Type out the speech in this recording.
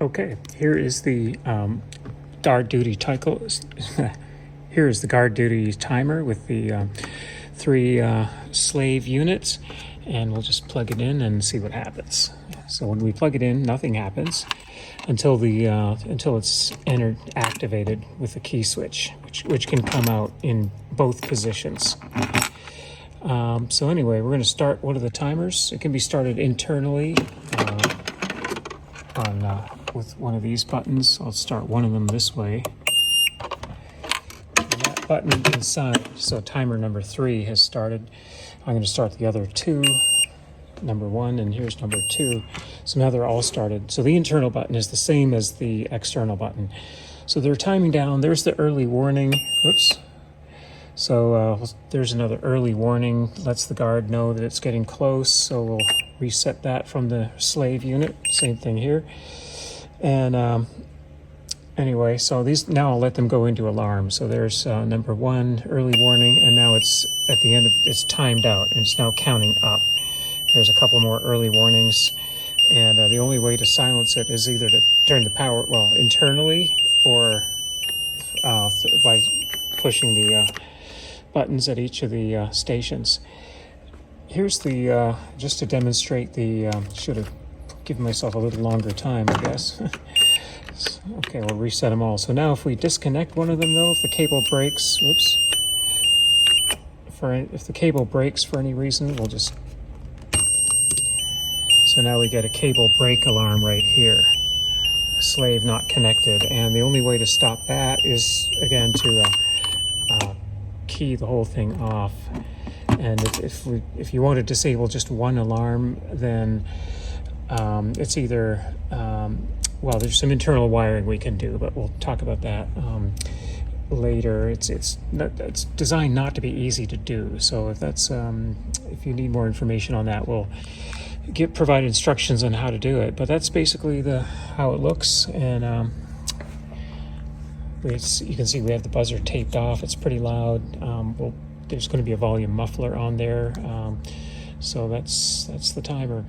Okay, here is the guard duty timer. Here is the guard duty timer with the three slave units, and we'll just plug it in and see what happens. So when we plug it in, nothing happens until it's activated with the key switch, which can come out in both positions. So anyway, we're going to start one of the timers. It can be started internally with one of these buttons. I'll start one of them this way. And that button inside, so timer number 3 has started. I'm going to start the other two, number 1, and here's number 2. So now they're all started. So the internal button is the same as the external button. So they're timing down. There's the early warning. Whoops. So there's another early warning, lets the guard know that it's getting close. So we'll reset that from the slave unit. Same thing here. And anyway, so these, now I'll let them go into alarm. So there's number 1, early warning, and now it's at the end of, it's timed out, and it's now counting up. There's a couple more early warnings, and the only way to silence it is either to turn the power, well, internally, or by pushing the buttons at each of the stations. Here's the, just to demonstrate the, should have given myself a little longer time, I guess. Okay, we'll reset them all. So now if we disconnect one of them though, if the cable breaks, whoops, if the cable breaks for any reason, we'll just, so now we get a cable break alarm right here. Slave not connected, and the only way to stop that is, again, to key the whole thing off. And if you want to disable just one alarm, then it's either well, there's some internal wiring we can do, but we'll talk about that later. It's designed not to be easy to do, so if you need more information on that, we'll provide instructions on how to do it. But that's basically how it looks, and you can see we have the buzzer taped off. It's pretty loud. There's going to be a volume muffler on there, so that's the timer.